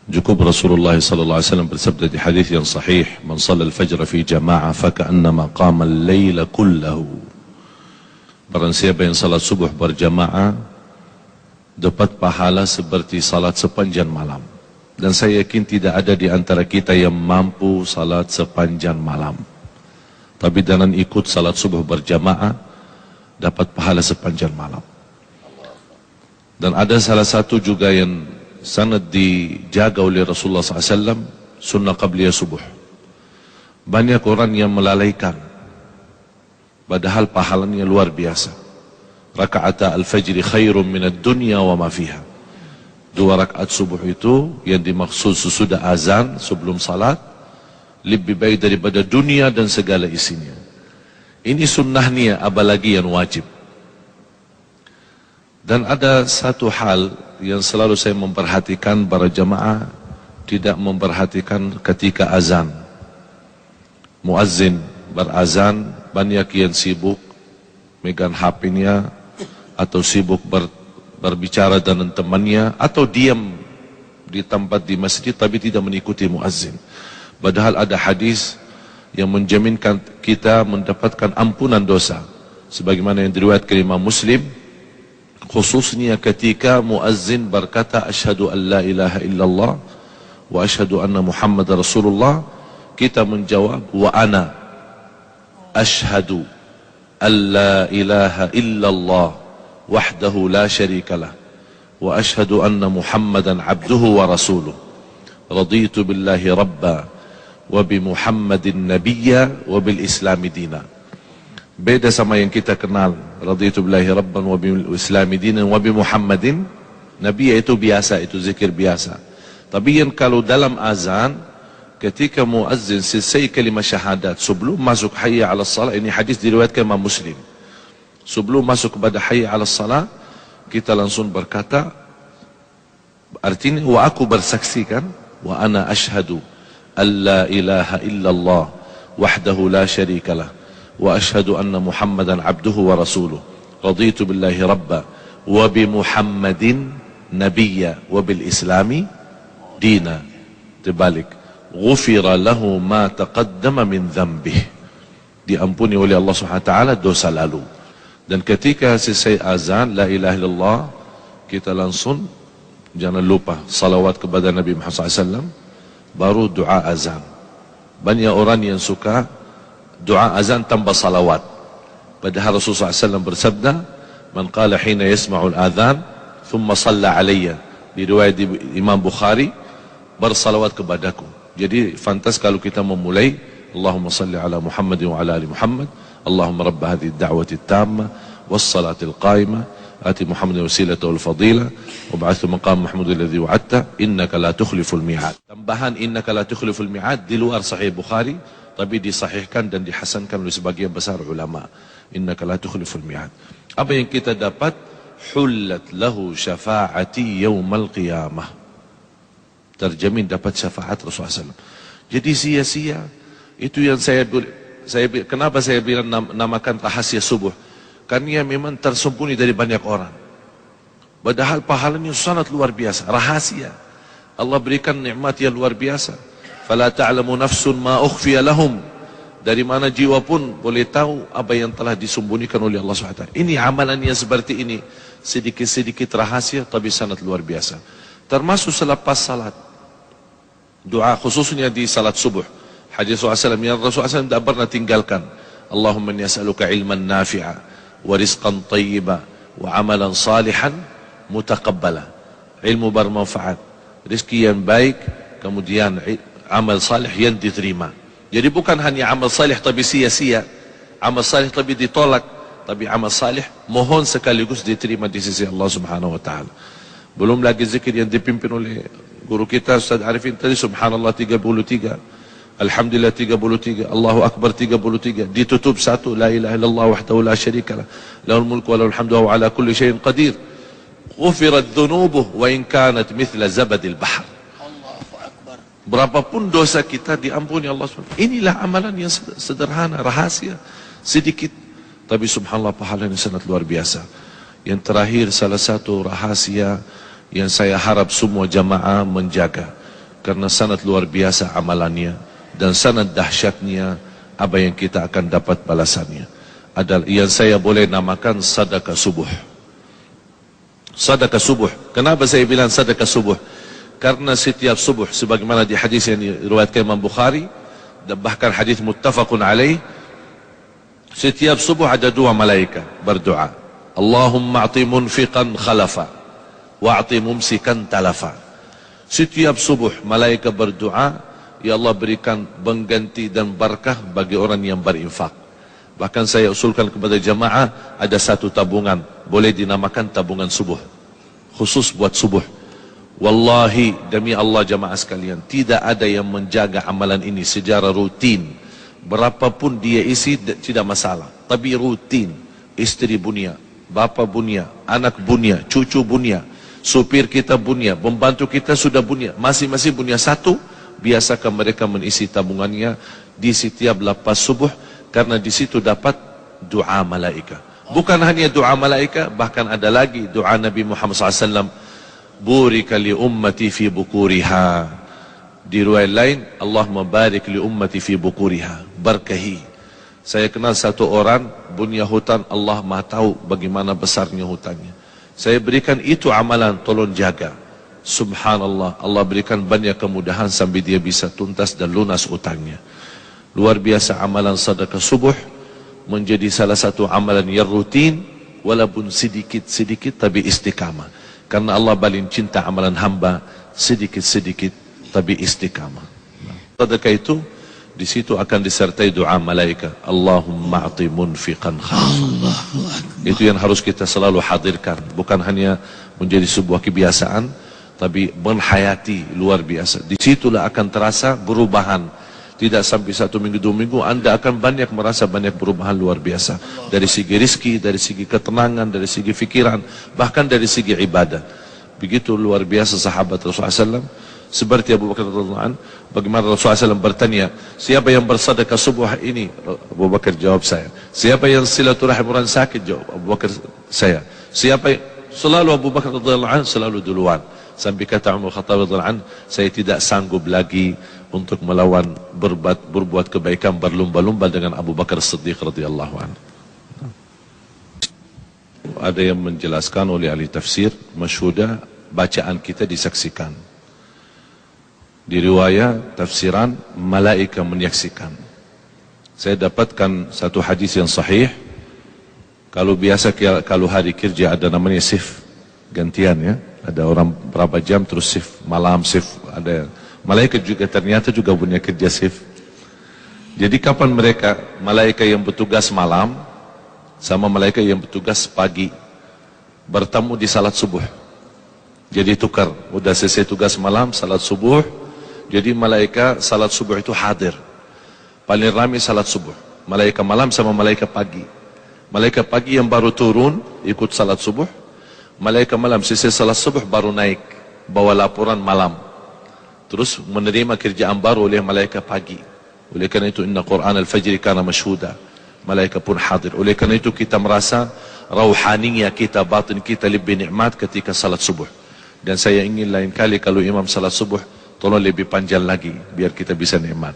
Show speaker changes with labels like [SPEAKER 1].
[SPEAKER 1] Cukup Rasulullah sallallahu alaihi wasallam bersabda di hadis yang sahih, "Man shalla al-fajr fi jama'ah faka'annama qama al-laila kullahu." Barang siapa yang salat subuh berjamaah dapat pahala seperti salat sepanjang malam. Dan saya yakin tidak ada di antara kita yang mampu salat sepanjang malam. Tapi dengan ikut salat subuh berjamaah dapat pahala sepanjang malam. Dan ada salah satu juga yang sangat dijaga oleh Rasulullah SAW, sunnah qabliyah subuh. Banyak orang yang melalaikan, padahal pahalanya luar biasa. Raka'ata al-fajri khairun minad dunya wa ma fiha. 2 rakaat subuh itu yang dimaksud sesudah azan sebelum salat lebih baik daripada dunia dan segala isinya. Ini sunnahnya, apalagi yang wajib. Dan ada satu hal yang selalu saya memperhatikan, para jamaah tidak memperhatikan ketika azan. Muazzin berazan, banyak yang sibuk megang HP-nya atau sibuk berbicara dengan temannya atau diam di tempat di masjid tapi tidak mengikuti muazzin. Padahal ada hadis yang menjaminkan kita mendapatkan ampunan dosa sebagaimana yang diriwayatkan Imam Muslim, khususnya ketika muazzin berkata asyhadu an la ilaha illallah wa asyhadu anna Muhammad Rasulullah, kita menjawab wa ana asyhadu an la ilaha illallah wahdahu la syarikalah wa asyhadu anna Muhammadan abduhu wa rasuluh raditu billahi rabba wa bi Muhammadin nabiyya wa bil islami dina. Beda sama yang kita kenal, raditu billahi rabban wa bil islami dinan wa bi Muhammadin nabiyya, itu biasa, itu zikir biasa. Tapi yang kalau dalam azan ketika muazzin selesai kalimat syahadat sebelum masuk hayya 'alas salat, ini hadis diriwayatkan Imam Muslim. Sebelum masuk kepada hayya 'alas salat, kita langsung berkata, artinya wa aku bersaksikan, wa ana asyhadu an la ilaha illallah wahdahu la syarikalah wa asyhadu anna Muhammadan abduhu wa rasuluh raditu billahi rabba wa bi Muhammadin nabiyya wa bil islami dina. Terbalik, ghufira lahu ma taqaddama min dhanbih, diampuni oleh Allah Subhanahu wa taala dosa lalu. Dan ketika selesai azan la ilaha illallah, kita langsung jangan lupa salawat kepada Nabi Muhammad SAW, baru doa azan. Banyak orang yang suka doa azan tanpa salawat, padahal Rasulullah SAW bersabda, man qala hina yasma'ul adhan thumma salla alayya, di riwayat Imam Bukhari, bersalawat kepadaku. Jadi fantas kalau kita memulai Allahumma salli ala Muhammad wa ala ali Muhammad, Allahumma rabb hadhihi ad-da'wati at-tamma was-salati al-qa'imah ati Muhammadin wasilata wal fadila wa ba'athu maqam Mahmud alladhi wa'adta innaka la tukhliful mi'ad. Tambahan innaka la tukhliful mi'ad di luar sahih Bukhari, tapi disahihkan dan dihasankan oleh sebagian besar ulama. Innaka la tukhliful mi'ad. Apa yang kita dapat? Hullat lahu syafa'ati yaumal qiyamah, terjamin dapat syafaat Rasulullah SAW. Jadi sia-sia itu yang kenapa saya bilang namakan rahasia subuh, karena memang tersembunyi dari banyak orang, padahal pahalanya sangat luar biasa. Rahasia Allah berikan nikmat yang luar biasa. Fala ta'lamu nafsun ma ukhfiya lahum, dari mana jiwa pun boleh tahu apa yang telah disembunyikan oleh Allah SWT. Ini amalan yang seperti ini, sedikit-sedikit rahasia tapi sangat luar biasa. Termasuk selepas salat, doa khususnya di salat subuh. Hadis Rasulullah SAW yang Rasulullah SAW tidak pernah tinggalkan, Allahumma inni as'aluka ilman nafi'a wa rizqan tayyiba wa amalan salihan mutaqabbala. Ilmu bermanfaat, rezeki yang baik, kemudian amal salih yang diterima. Jadi bukan hanya amal salih tapi sia-sia, amal salih tapi ditolak, tapi amal salih mohon sekaligus diterima di sisi Allah Subhanahu wa taala. Belum lagi zikir yang dipimpin oleh guru kita Ustaz Arifin tadi, subhanallah 33, alhamdulillah 33, Allahu akbar 33, ditutup satu la ilaha illallah wahdahu la syarikalah lahul mulku wa lahul hamdu wa ala kulli syai'in qadir, ghufirat dhunubuh wa in kanat mithla zabadil bahr. Allahu akbar. Berapapun dosa kita diampuni Allah SWT. Inilah amalan yang sederhana, rahasia, sedikit, tapi subhanallah pahalanya sangat luar biasa. Yang terakhir, salah satu rahasia yang saya harap semua jamaah menjaga, karena sangat luar biasa amalannya dan sangat dahsyatnya apa yang kita akan dapat balasannya. Adalah yang saya boleh namakan sedekah subuh. Sedekah subuh. Kenapa saya bilang sedekah subuh? Karena setiap subuh sebagaimana di hadis yang diriwayatkan Imam Bukhari dan bahkan hadis muttafaqun alaih, setiap subuh ada dua malaikat berdoa. Allahumma a'ti munfiqan khalafa wa'ti mumsikan talafa. Setiap subuh malaikat berdoa, ya Allah berikan pengganti dan barakah bagi orang yang berinfak. Bahkan saya usulkan kepada jamaah ada satu tabungan, boleh dinamakan tabungan subuh, khusus buat subuh. Wallahi demi Allah jamaah sekalian, tidak ada yang menjaga amalan ini secara rutin. Berapapun dia isi tidak masalah, tapi rutin. Istri bunia, bapa bunia, anak bunia, cucu bunia, supir kita bunia, pembantu kita sudah bunia, masing-masing bunia satu. Biasakan mereka mengisi tabungannya di setiap lepas subuh, karena di situ dapat doa malaikat. Bukan hanya doa malaikat, bahkan ada lagi doa Nabi Muhammad SAW. Burika li ummati fi bukuriha. Di riwayat lain, Allah membarik li ummati fi bukuriha. Berkahi. Saya kenal satu orang punya hutan, Allah Maha tahu bagaimana besarnya hutannya. Saya berikan itu amalan, tolong jaga. Subhanallah, Allah berikan banyak kemudahan sampai dia bisa tuntas dan lunas utangnya. Luar biasa amalan sedekah subuh menjadi salah satu amalan yang rutin, walaupun sedikit-sedikit tapi istiqamah. Karena Allah paling cinta amalan hamba sedikit-sedikit tapi istiqamah. Sedekah itu di situ akan disertai doa malaikat. Allahumma a'ti munfiqan khalafan. Itu yang harus kita selalu hadirkan, bukan hanya menjadi sebuah kebiasaan, tapi menghayati luar biasa. Di situlah akan terasa perubahan. Tidak sampai 1 minggu 2 minggu Anda akan banyak merasa banyak perubahan luar biasa. Dari segi rizki, dari segi ketenangan, dari segi fikiran, bahkan dari segi ibadah. Begitu luar biasa sahabat Rasulullah SAW. Seperti Abu Bakar radhiyallahu anhu, bagaimana Rasulullah SAW bertanya, siapa yang bersedekah subuh ini? Abu Bakar jawab saya. Siapa yang silaturahim orang sakit? Jawab Abu Bakar saya. Siapa selalu Abu Bakar radhiyallahu anhu selalu duluan. Sampai kata Umar Khattab radhiyallahu anhu, saya tidak sanggup lagi untuk melawan berbuat kebaikan berlumba-lumba dengan Abu Bakar Siddiq radhiyallahu anhu. Ada yang menjelaskan oleh ahli tafsir, masyhudah bacaan kita disaksikan. Di riwayat tafsiran malaikat menyaksikan. Saya dapatkan satu hadis yang sahih. Kalau biasa kalau hari kerja ada namanya shift gantian ya. Ada orang berapa jam terus shift malam shift, ada malaikat juga ternyata juga punya kerja shift. Jadi kapan mereka malaikat yang bertugas malam sama malaikat yang bertugas pagi bertemu di salat subuh. Jadi tukar, udah selesai tugas malam salat subuh, jadi malaikat salat subuh itu hadir. Paling ramai salat subuh, malaikat malam sama malaikat pagi. Malaikat pagi yang baru turun ikut salat subuh, malaikat malam selesai salat subuh baru naik bawa laporan malam, terus menerima kerjaan baru oleh malaikat pagi. Oleh karena itu inna Quran al-Fajr kana mashhuda, malaikat pun hadir. Oleh karena itu kita merasa rauhaniyah kita, batin kita lebih nikmat ketika salat subuh. Dan saya ingin lain kali kalau imam salat subuh tolong lebih panjang lagi biar kita bisa nikmat.